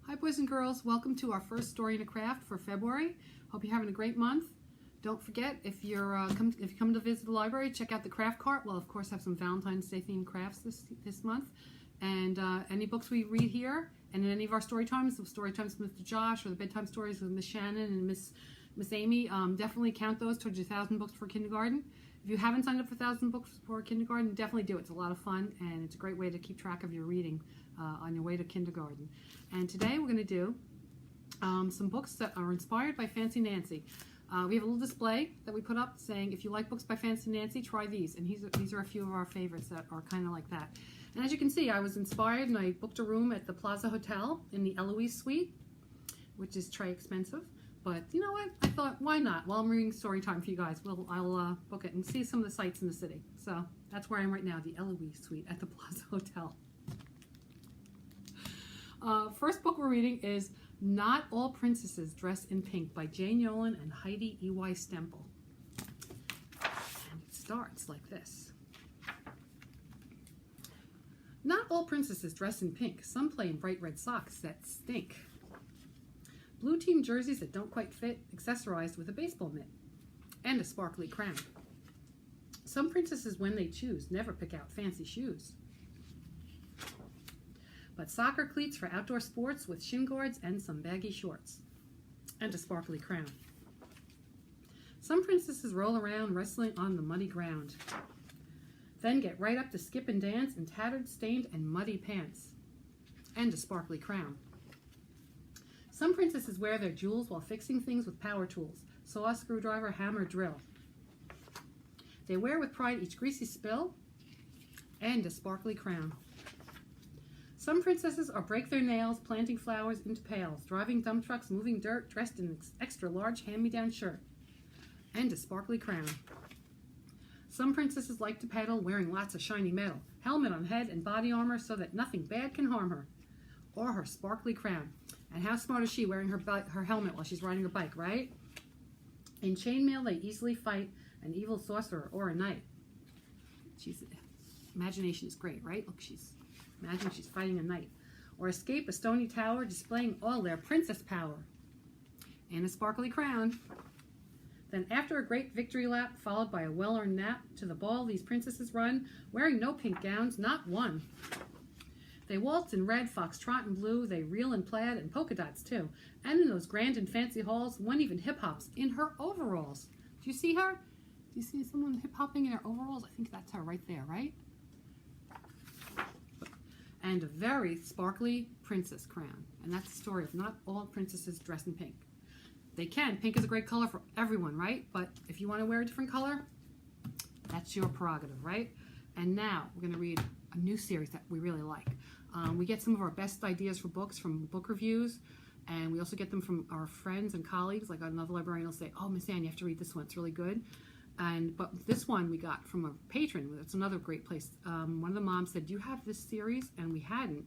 Hi boys and girls, welcome to our first story in a craft for February. Hope you're having a great month. Don't forget, if you come to visit the library, check out the craft cart. We'll of course have some Valentine's Day themed crafts this month. And any books we read here and in any of our story times with Mr. Josh or the bedtime stories with Miss Shannon and Miss Amy, definitely count those towards your 1,000 books for kindergarten. If you haven't signed up for 1,000 books for kindergarten, definitely do it. It's a lot of fun and it's a great way to keep track of your reading on your way to kindergarten. And today we're going to do some books that are inspired by Fancy Nancy. We have a little display that we put up saying, if you like books by Fancy Nancy, try these. And these are a few of our favorites that are kind of like that. And as you can see, I was inspired and I booked a room at the Plaza Hotel in the Eloise Suite, which is très expensive. But you know what? I thought, why not? While I'm reading story time for you guys, I'll book it and see some of the sights in the city. So that's where I am right now, the Eloise Suite at the Plaza Hotel. First book we're reading is Not All Princesses Dress in Pink by Jane Yolen and Heidi E.Y. Stemple. And it starts like this. Not all princesses dress in pink. Some play in bright red socks that stink. Blue team jerseys that don't quite fit, accessorized with a baseball mitt and a sparkly crown. Some princesses, when they choose, never pick out fancy shoes, but soccer cleats for outdoor sports with shin guards and some baggy shorts and a sparkly crown. Some princesses roll around wrestling on the muddy ground, then get right up to skip and dance in tattered, stained, and muddy pants and a sparkly crown. Some princesses wear their jewels while fixing things with power tools, saw, screwdriver, hammer, drill. They wear with pride each greasy spill and a sparkly crown. Some princesses are break their nails, planting flowers into pails, driving dump trucks, moving dirt, dressed in an extra large hand-me-down shirt and a sparkly crown. Some princesses like to paddle wearing lots of shiny metal, helmet on head and body armor so that nothing bad can harm her, or her sparkly crown. And how smart is she wearing her helmet while she's riding her bike, right? In chainmail, they easily fight an evil sorcerer or a knight. Imagination is great, right? Look, imagine she's fighting a knight. Or escape a stony tower displaying all their princess power and a sparkly crown. Then after a great victory lap, followed by a well-earned nap, to the ball these princesses run, wearing no pink gowns, not one. They waltz in red, foxtrot and blue, they reel in plaid and polka dots too. And in those grand and fancy halls, one even hip-hops in her overalls. Do you see her? Do you see someone hip-hopping in her overalls? I think that's her right there, right? And a very sparkly princess crown. And that's the story of Not All Princesses Dress in Pink. They can. Pink is a great color for everyone, right? But if you want to wear a different color, that's your prerogative, right? And now we're going to read a new series that we really like. We get some of our best ideas for books from book reviews, and we also get them from our friends and colleagues. Like another librarian will say, oh, Miss Ann, you have to read this one. It's really good. But this one we got from a patron. It's another great place. One of the moms said, do you have this series? And we hadn't.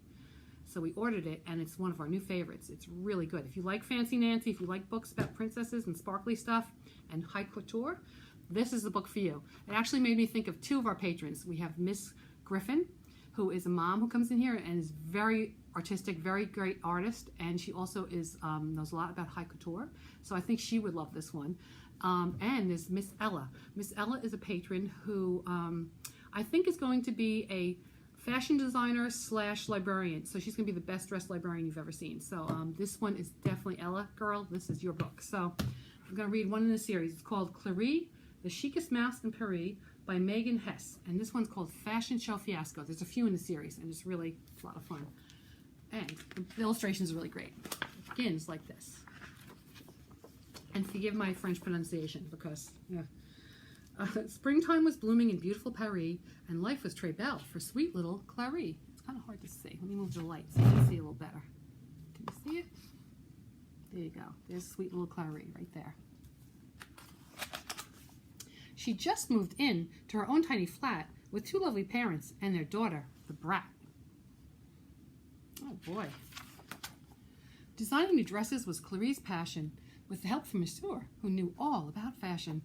So we ordered it, and it's one of our new favorites. It's really good. If you like Fancy Nancy, if you like books about princesses and sparkly stuff and high couture, this is the book for you. It actually made me think of two of our patrons. We have Miss Griffin, who is a mom who comes in here and is very artistic, very great artist, and she also knows a lot about high couture. So I think she would love this one. And there's Miss Ella. Miss Ella is a patron who I think is going to be a fashion designer / librarian. So she's going to be the best dressed librarian you've ever seen. So this one is definitely Ella, girl. This is your book. So I'm going to read one in the series. It's called Clary, the Chicest Mouse in Paris by Megan Hess. And this one's called Fashion Show Fiasco. There's a few in the series, and it's really a lot of fun. And the illustrations are really great. It begins like this. And forgive my French pronunciation because, yeah. Springtime was blooming in beautiful Paris, and life was très belle for sweet little Clary. It's kind of hard to see. Let me move the light so you can see a little better. Can you see it? There you go. There's sweet little Clary right there. She just moved in to her own tiny flat with two lovely parents and their daughter, the brat. Oh boy. Designing new dresses was Clary's passion, with the help from Monsieur, who knew all about fashion.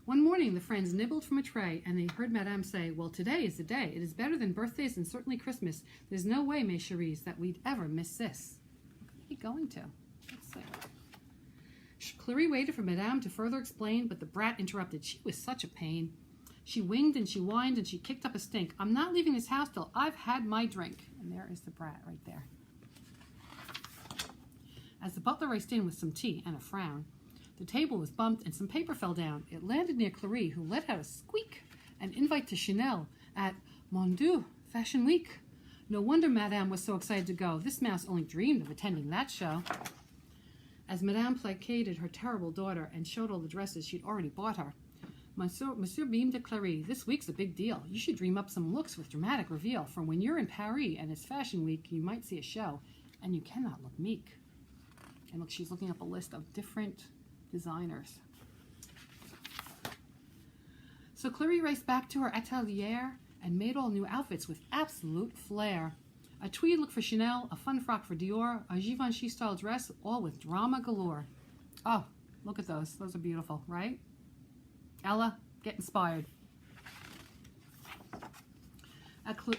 One morning the friends nibbled from a tray, and they heard Madame say, well, today is the day. It is better than birthdays and certainly Christmas. There's no way, mes chéries, that we'd ever miss this. he going to? Let's see. Clary waited for Madame to further explain, but the brat interrupted. She was such a pain. She winged and she whined and she kicked up a stink. I'm not leaving this house till I've had my drink. And there is the brat right there. As the butler raced in with some tea and a frown, the table was bumped and some paper fell down. It landed near Clary, who let out a squeak. An invite to Chanel at Mon Dieu, Fashion Week. No wonder Madame was so excited to go. This mouse only dreamed of attending that show. As Madame placated her terrible daughter and showed all the dresses she'd already bought her, Monsieur beamed at Clary. This week's a big deal. You should dream up some looks with dramatic reveal. For when you're in Paris and it's Fashion Week, you might see a show, and you cannot look meek. And look, she's looking up a list of different designers. So Clary raced back to her atelier and made all new outfits with absolute flair. A tweed look for Chanel, a fun frock for Dior, a Givenchy-style dress, all with drama galore. Oh, look at those. Those are beautiful, right? Ella, get inspired.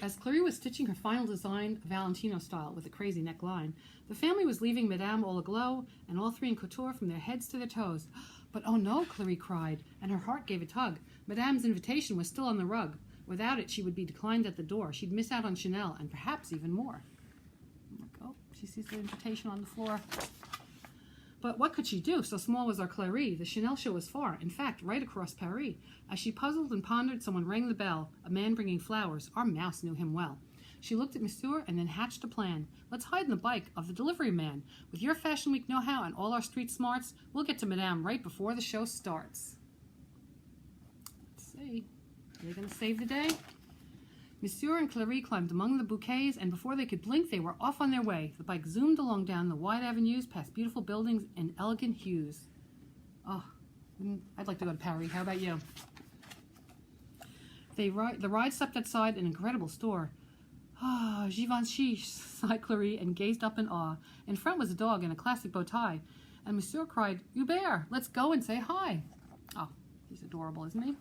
As Clary was stitching her final design, Valentino style, with a crazy neckline, the family was leaving Madame all aglow and all three in couture from their heads to their toes. But oh no, Clary cried, and her heart gave a tug. Madame's invitation was still on the rug. Without it, she would be declined at the door. She'd miss out on Chanel, and perhaps even more. Oh, she sees the invitation on the floor. But what could she do? So small was our Clary. The Chanel show was far, in fact, right across Paris. As she puzzled and pondered, someone rang the bell, a man bringing flowers. Our mouse knew him well. She looked at Monsieur and then hatched a plan. Let's hide in the bike of the delivery man. With your Fashion Week know-how and all our street smarts, we'll get to Madame right before the show starts. Let's see. Are they going to save the day? Monsieur and Clary climbed among the bouquets, and before they could blink, they were off on their way. The bike zoomed along down the wide avenues, past beautiful buildings in elegant hues. Oh, I'd like to go to Paris. How about you? The ride stopped outside an incredible store. Ah, Givenchy, sighed Clary, and gazed up in awe. In front was a dog in a classic bow tie, and Monsieur cried, Hubert, let's go and say hi. Oh, he's adorable, isn't he?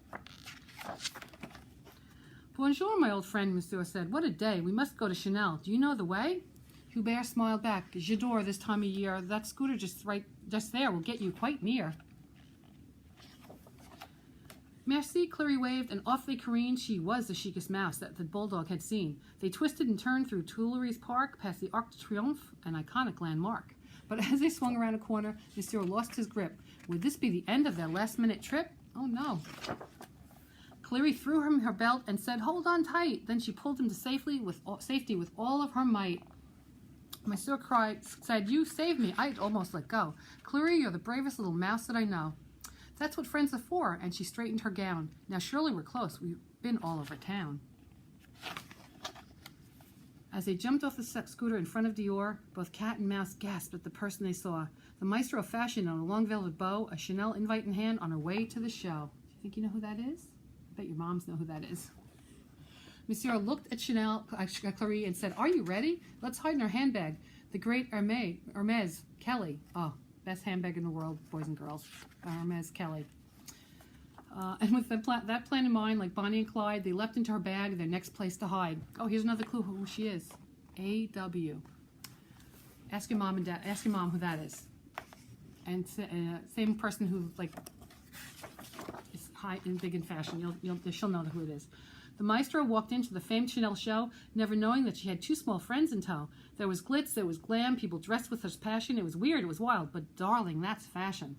Bonjour, my old friend, Monsieur said. What a day. We must go to Chanel. Do you know the way? Hubert smiled back. J'adore this time of year. That scooter just there will get you quite near. Merci, Clary waved, and off they careened. She was the chicest mouse that the bulldog had seen. They twisted and turned through Tuileries Park, past the Arc de Triomphe, an iconic landmark. But as they swung around a corner, Monsieur lost his grip. Would this be the end of their last-minute trip? Oh, no. Clary threw him her belt and said, hold on tight. Then she pulled him to safety with all of her might. Monsieur said, you saved me. I'd almost let go. Clary, you're the bravest little mouse that I know. That's what friends are for, and she straightened her gown. Now surely we're close. We've been all over town. As they jumped off the scooter in front of Dior, both cat and mouse gasped at the person they saw. The maestro of fashion on a long velvet bow, a Chanel invite in hand on her way to the show. Do you think you know who that is? I bet your moms know who that is. Monsieur looked at Clary and said, are you ready? Let's hide in her handbag. The great Hermes Kelly. Oh, best handbag in the world, boys and girls. Hermes Kelly. And with that plan in mind, like Bonnie and Clyde, they leapt into her bag, their next place to hide. Oh, here's another clue who she is. A.W. Ask your mom and dad. Ask your mom who that is. And same person who is high and big in fashion. She'll know who it is. The maestro walked into the famed Chanel show, never knowing that she had two small friends in tow. There was glitz, there was glam, people dressed with such passion. It was weird, it was wild, but darling, that's fashion.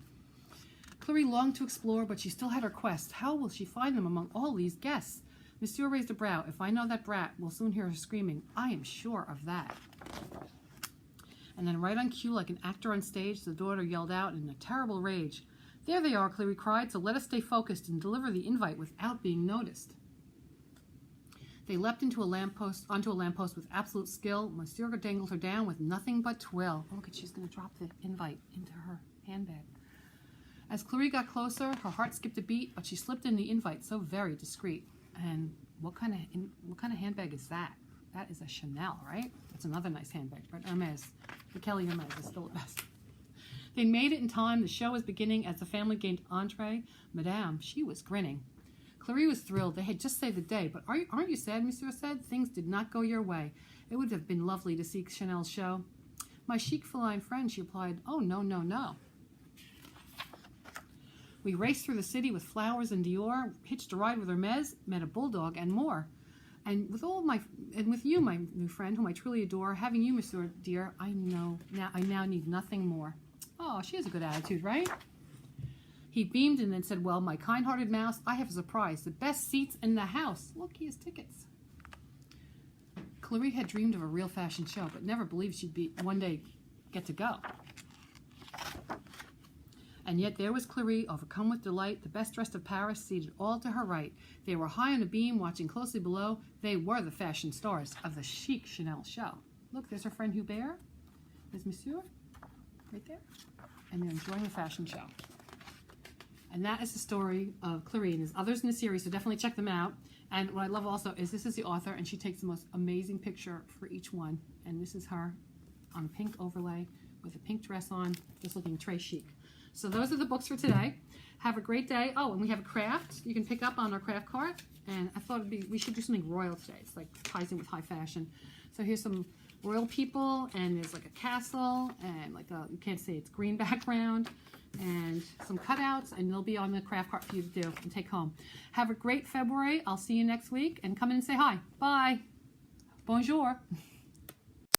Clary longed to explore, but she still had her quest. How will she find them among all these guests? Monsieur raised a brow. If I know that brat, we'll soon hear her screaming. I am sure of that. And then right on cue, like an actor on stage, the daughter yelled out in a terrible rage. There they are, Clary cried, so let us stay focused and deliver the invite without being noticed. They leapt onto a lamppost with absolute skill. Monsieur dangled her down with nothing but twill. Oh, look at, she's going to drop the invite into her handbag. As Clary got closer, her heart skipped a beat, but she slipped in the invite, so very discreet. And what kind of handbag is that? That is a Chanel, right? That's another nice handbag, but Hermes. The Kelly Hermes is still the best. They made it in time. The show was beginning as the family gained entree. Madame, she was grinning. Clary was thrilled. They had just saved the day, but aren't you sad, Monsieur said? Things did not go your way. It would have been lovely to see Chanel's show. My chic feline friend, she replied, oh, no, no, no. We raced through the city with flowers and Dior, hitched a ride with Hermes, met a bulldog, and more. And with you, my new friend, whom I truly adore, having you, Monsieur dear, I now need nothing more. Oh, she has a good attitude, right? He beamed and then said, well, my kind-hearted mouse, I have a surprise. The best seats in the house. Look, he has tickets. Clarie had dreamed of a real fashion show, but never believed she'd one day get to go. And yet there was Clarie, overcome with delight, the best dressed of Paris, seated all to her right. They were high on a beam, watching closely below. They were the fashion stars of the chic Chanel show. Look, there's her friend Hubert. There's Monsieur, right there. And they're enjoying the fashion show. And that is the story of Clarie. And there's others in the series, so definitely check them out. And what I love also is this is the author, and she takes the most amazing picture for each one. And this is her on a pink overlay with a pink dress on, just looking très chic. So those are the books for today. Have a great day. Oh, and we have a craft you can pick up on our craft cart. And I thought we should do something royal today. It's like ties in with high fashion. So here's some royal people, and there's like a castle, and like you can't say it's green background, and some cutouts, and they'll be on the craft cart for you to do and take home. Have a great February. I'll see you next week, and come in and say hi. Bye. Bonjour.